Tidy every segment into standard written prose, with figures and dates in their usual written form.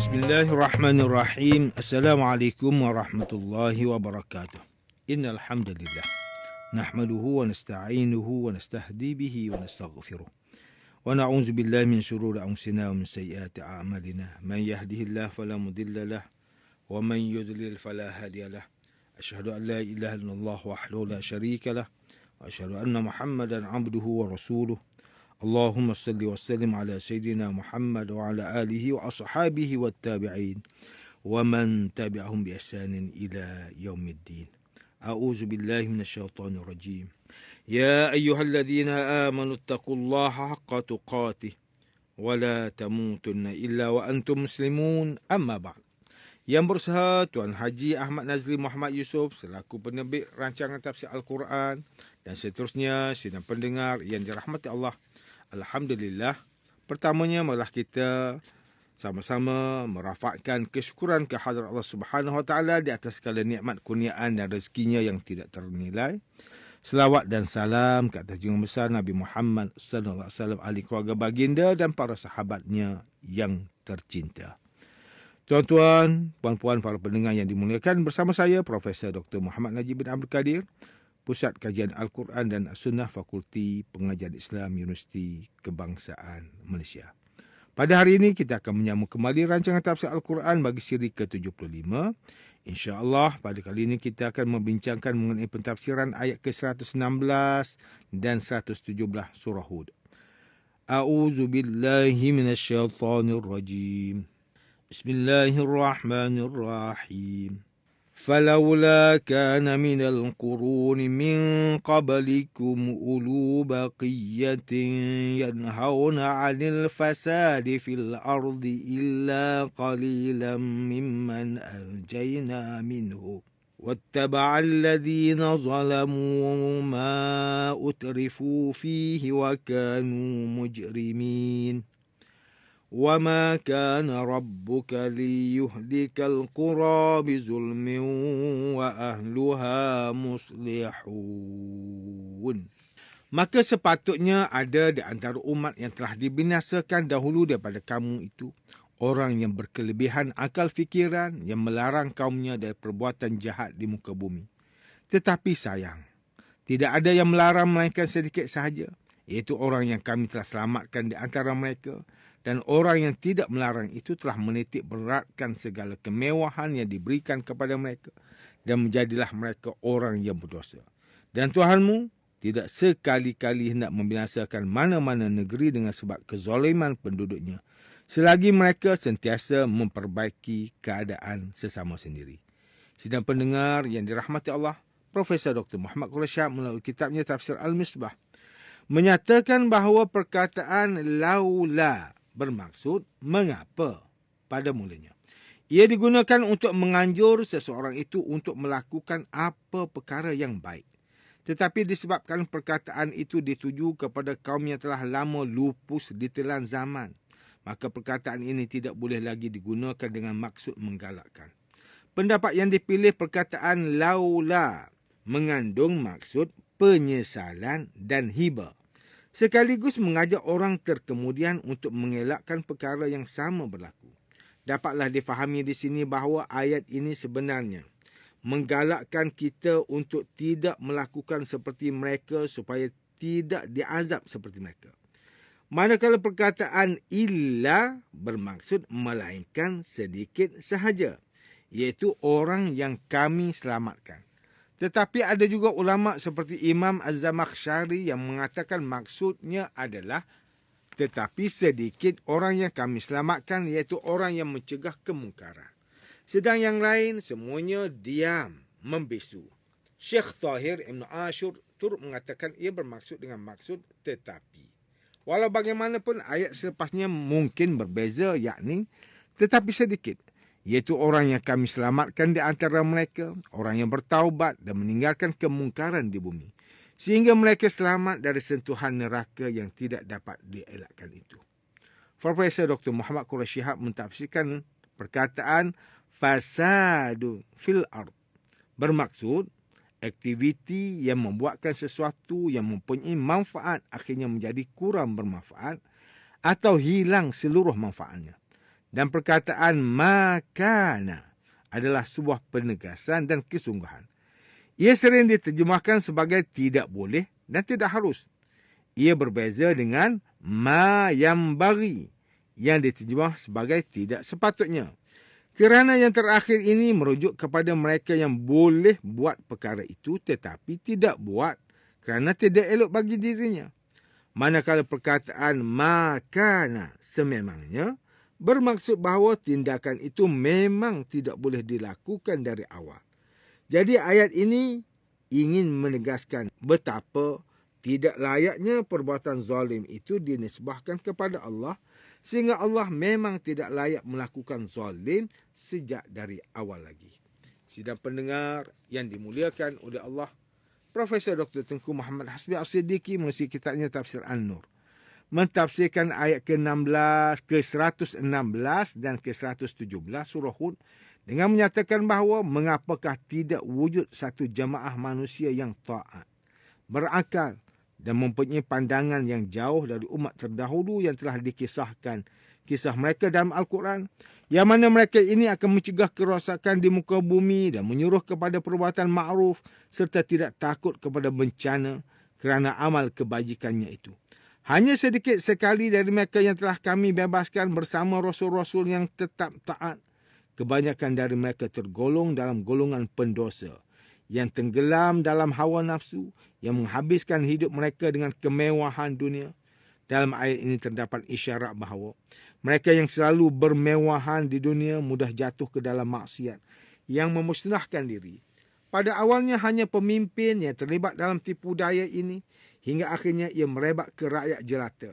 Bismillahirrahmanirrahim. Assalamualaikum warahmatullahi wabarakatuh. Innal hamdalillah nahmaduhu wa nasta'inuhu wa nastahdi bihi wa nastaghfiruh. Wa na'udzu billahi min shururi anfusina wa min sayyiati a'malina. Man yahdihillahu fala mudilla lahu wa man yudlil fala hadiya lahu. Asyhadu an la ilaha illallah wahdahu la syarika lahu wa asyhadu anna Muhammadan 'abduhu wa rasuluh. Allahumma salli wa sallim ala Sayyidina Muhammad wa ala alihi wa ashabihi wa tabi'in wa man tabi'ahum bi ihsanin ila yaumiddin. A'udzu billahi minasyaitonir rajim. Ya ayyuhalladzina amanu taqullaha haqqa tuqatih wa la tamutunna illa wa antum muslimun. Amma ba'd. Yang berusaha Tuan Haji Ahmad Nazri Muhammad Yusof selaku penerbit rancangan tafsir Al-Quran dan seterusnya sidang pendengar yang dirahmati Allah. Alhamdulillah, pertamanya marilah kita sama-sama merafakkan kesyukuran kehadrat Allah Subhanahu Wa Taala di atas segala nikmat kurniaan dan rezekinya yang tidak ternilai. Selawat dan salam ke atas junjungan besar Nabi Muhammad sallallahu alaihi wasallam, ahli keluarga baginda dan para sahabatnya yang tercinta. Tuan-tuan, puan-puan, para pendengar yang dimuliakan, bersama saya Profesor Dr. Muhammad Najib bin Abdul Kadir, Pusat Kajian Al-Quran dan As-Sunnah, Fakulti Pengajian Islam, Universiti Kebangsaan Malaysia. Pada hari ini kita akan menyambung kembali rancangan tafsir Al-Quran bagi siri ke-75. InsyaAllah pada kali ini kita akan membincangkan mengenai pentafsiran ayat ke-116 dan 117 surah Hud. A'udzu billahi minasyaitonir rajim. Bismillahirrahmanirrahim. فلولا كان من القرون من قبلكم أولو بقية ينهون عن الفساد في الأرض إلا قليلا ممن أنجينا منه واتبع الذين ظلموا ما أترفوا فيه وكانوا مجرمين وما كان ربك ليهلك القرى بظلم وأهلها مصلحون. Maka sepatutnya ada di antara umat yang telah dibinasakan dahulu daripada kamu itu orang yang berkelebihan akal fikiran yang melarang kaumnya dari perbuatan jahat di muka bumi. Tetapi sayang, tidak ada yang melarang melainkan sedikit sahaja, iaitu orang yang kami telah selamatkan di antara mereka. Dan orang yang tidak melarang itu telah menitik beratkan segala kemewahan yang diberikan kepada mereka. Dan menjadilah mereka orang yang berdosa. Dan Tuhanmu tidak sekali-kali hendak membinasakan mana-mana negeri dengan sebab kezaliman penduduknya. Selagi mereka sentiasa memperbaiki keadaan sesama sendiri. Sidang pendengar yang dirahmati Allah, Profesor Dr. Muhammad Quraisyah melalui kitabnya Tafsir Al-Misbah menyatakan bahawa perkataan laula bermaksud mengapa pada mulanya. Ia digunakan untuk menganjur seseorang itu untuk melakukan apa perkara yang baik. Tetapi disebabkan perkataan itu dituju kepada kaum yang telah lama lupus ditelan zaman, maka perkataan ini tidak boleh lagi digunakan dengan maksud menggalakkan. Pendapat yang dipilih perkataan laula mengandung maksud penyesalan dan hibah, sekaligus mengajak orang terkemudian untuk mengelakkan perkara yang sama berlaku. Dapatlah difahami di sini bahawa ayat ini sebenarnya menggalakkan kita untuk tidak melakukan seperti mereka supaya tidak diazab seperti mereka. Manakala perkataan illa bermaksud melainkan sedikit sahaja, iaitu orang yang kami selamatkan. Tetapi ada juga ulama seperti Imam Az-Zamakhsyari yang mengatakan maksudnya adalah tetapi sedikit orang yang kami selamatkan, iaitu orang yang mencegah kemungkaran. Sedang yang lain semuanya diam, membisu. Syekh Tahir Ibn Ashur turut mengatakan ia bermaksud dengan maksud tetapi. Walau bagaimanapun ayat selepasnya mungkin berbeza, yakni tetapi sedikit, iaitu orang yang kami selamatkan di antara mereka, orang yang bertaubat dan meninggalkan kemungkaran di bumi, sehingga mereka selamat dari sentuhan neraka yang tidak dapat dielakkan itu. Profesor Dr. Muhammad Quraisyah mentafsirkan perkataan fasadu fil ard bermaksud aktiviti yang membuatkan sesuatu yang mempunyai manfaat akhirnya menjadi kurang bermanfaat atau hilang seluruh manfaatnya. Dan perkataan makana adalah sebuah penegasan dan kesungguhan. Ia sering diterjemahkan sebagai tidak boleh dan tidak harus. Ia berbeza dengan ma yambaghi yang diterjemah sebagai tidak sepatutnya. Kerana yang terakhir ini merujuk kepada mereka yang boleh buat perkara itu tetapi tidak buat kerana tidak elok bagi dirinya. Manakala perkataan makana sememangnya bermaksud bahawa tindakan itu memang tidak boleh dilakukan dari awal. Jadi ayat ini ingin menegaskan betapa tidak layaknya perbuatan zalim itu dinisbahkan kepada Allah sehingga Allah memang tidak layak melakukan zalim sejak dari awal lagi. Sidang pendengar yang dimuliakan oleh Allah, Profesor Dr. Tengku Muhammad Hasbi As-Siddiqui menulis kitabnya Tafsir An-Nur mentafsirkan ayat ke-16, ke-116 dan ke-117 surah Hud dengan menyatakan bahawa mengapakah tidak wujud satu jamaah manusia yang taat, berakal dan mempunyai pandangan yang jauh dari umat terdahulu yang telah dikisahkan kisah mereka dalam Al-Quran, yang mana mereka ini akan mencegah kerosakan di muka bumi dan menyuruh kepada perbuatan ma'ruf serta tidak takut kepada bencana kerana amal kebajikannya itu. Hanya sedikit sekali dari mereka yang telah kami bebaskan bersama rasul-rasul yang tetap taat. Kebanyakan dari mereka tergolong dalam golongan pendosa yang tenggelam dalam hawa nafsu yang menghabiskan hidup mereka dengan kemewahan dunia. Dalam ayat ini terdapat isyarat bahawa mereka yang selalu bermewahan di dunia mudah jatuh ke dalam maksiat yang memusnahkan diri. Pada awalnya hanya pemimpin yang terlibat dalam tipu daya ini hingga akhirnya ia merebak ke rakyat jelata.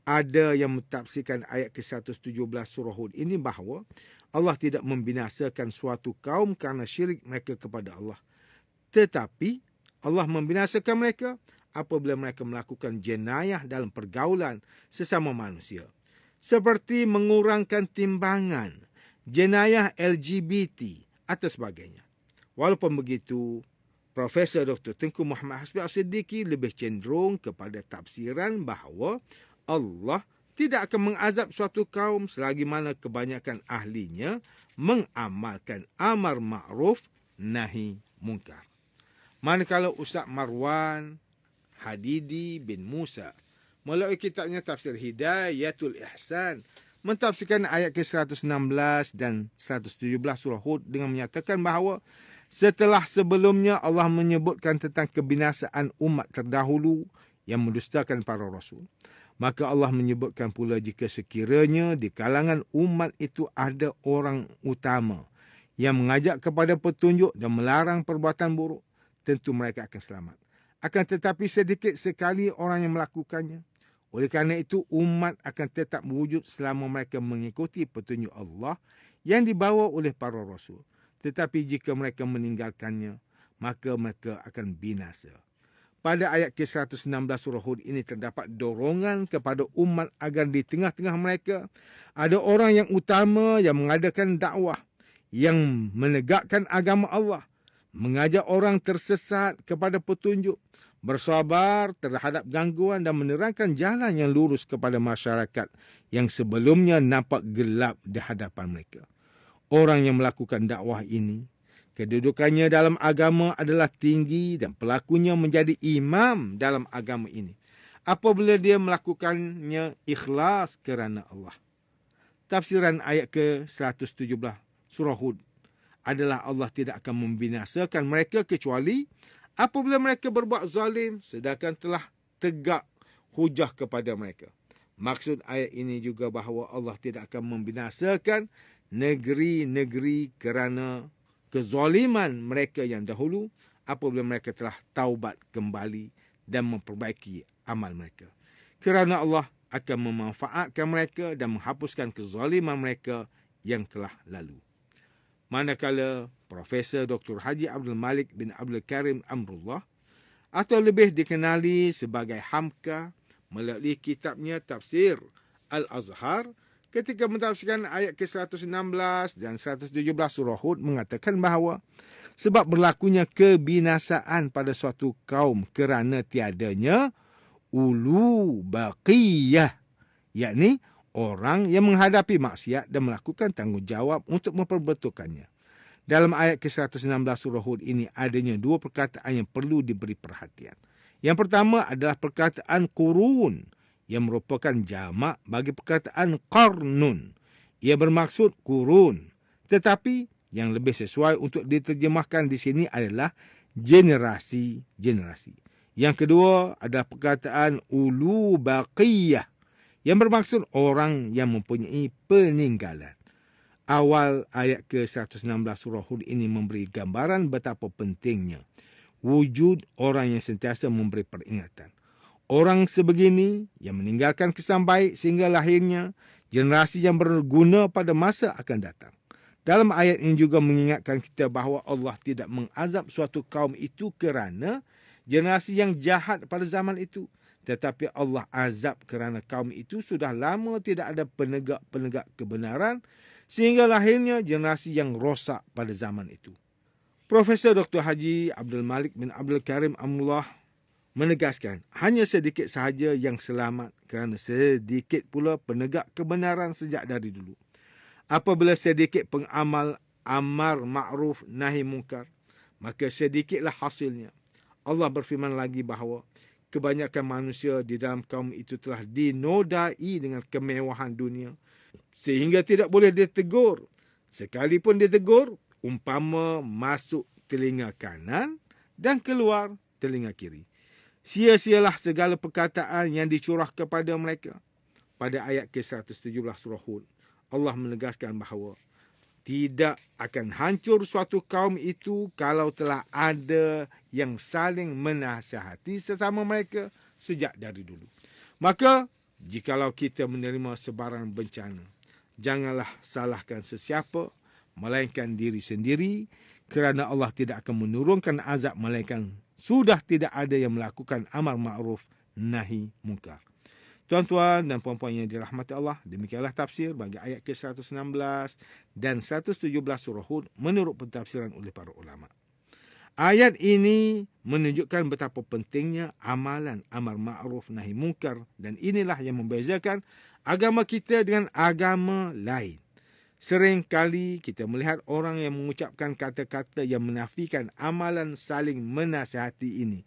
Ada yang mentafsirkan ayat ke-117 surah Hud ini bahawa Allah tidak membinasakan suatu kaum kerana syirik mereka kepada Allah. Tetapi Allah membinasakan mereka apabila mereka melakukan jenayah dalam pergaulan sesama manusia. Seperti mengurangkan timbangan, jenayah LGBT atau sebagainya. Walaupun begitu, Profesor Dr. Tengku Muhammad Hasbi As-Siddiqui lebih cenderung kepada tafsiran bahawa Allah tidak akan mengazab suatu kaum selagi mana kebanyakan ahlinya mengamalkan amar ma'ruf nahi munkar. Manakala Ustaz Marwan Hadidi bin Musa melalui kitabnya Tafsir Hidayatul Ihsan mentafsirkan ayat ke-116 dan 117 surah Hud dengan menyatakan bahawa setelah sebelumnya Allah menyebutkan tentang kebinasaan umat terdahulu yang mendustakan para rasul, maka Allah menyebutkan pula jika sekiranya di kalangan umat itu ada orang utama yang mengajak kepada petunjuk dan melarang perbuatan buruk, tentu mereka akan selamat. Akan tetapi sedikit sekali orang yang melakukannya. Oleh kerana itu umat akan tetap wujud selama mereka mengikuti petunjuk Allah yang dibawa oleh para rasul. Tetapi jika mereka meninggalkannya, maka mereka akan binasa. Pada ayat ke-116 surah Hud ini terdapat dorongan kepada umat agar di tengah-tengah mereka ada orang yang utama yang mengadakan dakwah, yang menegakkan agama Allah, mengajak orang tersesat kepada petunjuk, bersabar terhadap gangguan dan menerangkan jalan yang lurus kepada masyarakat yang sebelumnya nampak gelap di hadapan mereka. Orang yang melakukan dakwah ini, kedudukannya dalam agama adalah tinggi dan pelakunya menjadi imam dalam agama ini apabila dia melakukannya ikhlas kerana Allah. Tafsiran ayat ke-117 surah Hud adalah Allah tidak akan membinasakan mereka kecuali apabila mereka berbuat zalim sedangkan telah tegak hujah kepada mereka. Maksud ayat ini juga bahawa Allah tidak akan membinasakan negeri-negeri kerana kezaliman mereka yang dahulu apabila mereka telah taubat kembali dan memperbaiki amal mereka. Kerana Allah akan memanfaatkan mereka dan menghapuskan kezaliman mereka yang telah lalu. Manakala Profesor Dr. Haji Abdul Malik bin Abdul Karim Amrullah atau lebih dikenali sebagai Hamka melalui kitabnya Tafsir Al-Azhar ketika mentafsirkan ayat ke-116 dan 117 surah Hud mengatakan bahawa sebab berlakunya kebinasaan pada suatu kaum kerana tiadanya ulu baqiyah, yakni orang yang menghadapi maksiat dan melakukan tanggungjawab untuk memperbetulkannya. Dalam ayat ke-116 surah Hud ini adanya dua perkataan yang perlu diberi perhatian. Yang pertama adalah perkataan qurun yang merupakan jamak bagi perkataan qarnun. Ia bermaksud kurun. Tetapi yang lebih sesuai untuk diterjemahkan di sini adalah generasi-generasi. Yang kedua adalah perkataan ulu baqiyah yang bermaksud orang yang mempunyai peninggalan. Awal ayat ke-116 surah Hud ini memberi gambaran betapa pentingnya wujud orang yang sentiasa memberi peringatan. Orang sebegini yang meninggalkan kesan baik sehingga lahirnya generasi yang berguna pada masa akan datang. Dalam ayat ini juga mengingatkan kita bahawa Allah tidak mengazab suatu kaum itu kerana generasi yang jahat pada zaman itu. Tetapi Allah azab kerana kaum itu sudah lama tidak ada penegak-penegak kebenaran sehingga lahirnya generasi yang rosak pada zaman itu. Profesor Dr. Haji Abdul Malik bin Abdul Karim Amullah menegaskan hanya sedikit sahaja yang selamat kerana sedikit pula penegak kebenaran sejak dari dulu. Apabila sedikit pengamal amar ma'ruf nahi mungkar, maka sedikitlah hasilnya. Allah berfirman lagi bahawa kebanyakan manusia di dalam kaum itu telah dinodai dengan kemewahan dunia sehingga tidak boleh ditegur. Sekalipun ditegur, umpama masuk telinga kanan dan keluar telinga kiri. Sia-sialah segala perkataan yang dicurah kepada mereka. Pada ayat ke-117 surah Hud, Allah menegaskan bahawa tidak akan hancur suatu kaum itu kalau telah ada yang saling menasihati sesama mereka sejak dari dulu. Maka, jikalau kita menerima sebarang bencana, janganlah salahkan sesiapa, melainkan diri sendiri, kerana Allah tidak akan menurunkan azab melainkan sudah tidak ada yang melakukan amar ma'ruf nahi mungkar. Tuan-tuan dan puan-puan yang dirahmati Allah, demikianlah tafsir bagi ayat ke-116 dan 117 surah Hud menurut pentafsiran oleh para ulama. Ayat ini menunjukkan betapa pentingnya amalan amar ma'ruf nahi mungkar dan inilah yang membezakan agama kita dengan agama lain. Sering kali kita melihat orang yang mengucapkan kata-kata yang menafikan amalan saling menasihati ini.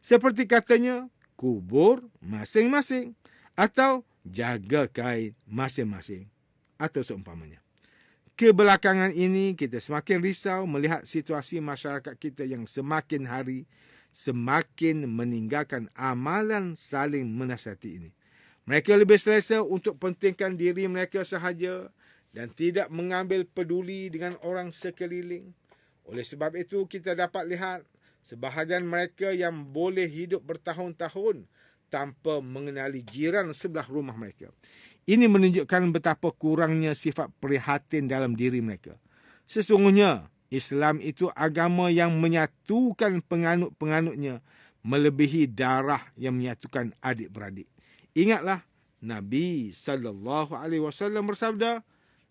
Seperti katanya, kubur masing-masing. Atau jaga kain masing-masing. Atau seumpamanya. Kebelakangan ini kita semakin risau melihat situasi masyarakat kita yang semakin hari semakin meninggalkan amalan saling menasihati ini. Mereka lebih selesa untuk pentingkan diri mereka sahaja dan tidak mengambil peduli dengan orang sekeliling. Oleh sebab itu kita dapat lihat sebahagian mereka yang boleh hidup bertahun-tahun tanpa mengenali jiran sebelah rumah mereka. Ini menunjukkan betapa kurangnya sifat prihatin dalam diri mereka. Sesungguhnya, Islam itu agama yang menyatukan penganut-penganutnya melebihi darah yang menyatukan adik-beradik. Ingatlah, Nabi SAW bersabda,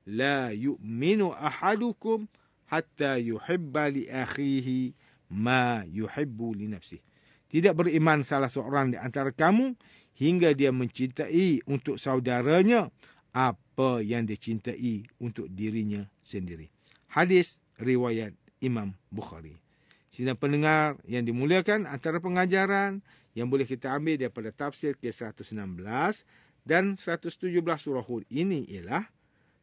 La yu'minu ahadukum hatta yuhibba li akhihi ma yuhibbu li nafsih. Tidak beriman salah seorang di antara kamu hingga dia mencintai untuk saudaranya apa yang dia cintai untuk dirinya sendiri. Hadis riwayat Imam Bukhari. Sidang pendengar yang dimuliakan, antara pengajaran yang boleh kita ambil daripada tafsir ke-116 dan 117 surah Hud ini ialah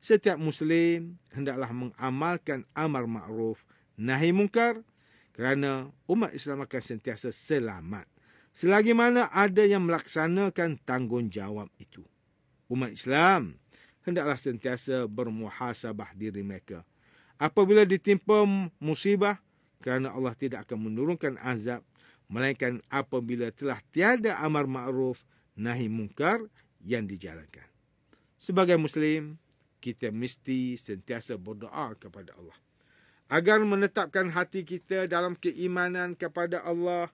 setiap Muslim hendaklah mengamalkan amar ma'ruf nahi mungkar kerana umat Islam akan sentiasa selamat selagi mana ada yang melaksanakan tanggungjawab itu. Umat Islam hendaklah sentiasa bermuhasabah diri mereka. Apabila ditimpa musibah, kerana Allah tidak akan menurunkan azab, melainkan apabila telah tiada amar ma'ruf nahi mungkar yang dijalankan. Sebagai Muslim, kita mesti sentiasa berdoa kepada Allah agar menetapkan hati kita dalam keimanan kepada Allah.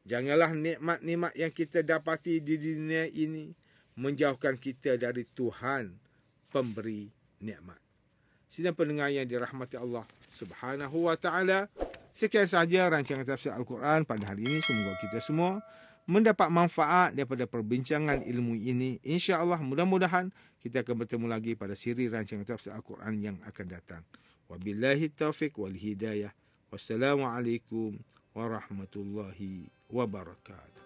Janganlah nikmat-nikmat yang kita dapati di dunia ini menjauhkan kita dari Tuhan pemberi nikmat. Sidang pendengar yang dirahmati Allah Subhanahu wa taala, sekian sahaja rancangan tafsir Al-Quran pada hari ini. Semoga kita semua mendapat manfaat daripada perbincangan ilmu ini. Insya-Allah mudah-mudahan Kita akan bertemu lagi pada siri rancangan tafsir Al-Quran yang akan datang. Wabillahi taufiq wal hidayah. Wassalamualaikum warahmatullahi wabarakatuh.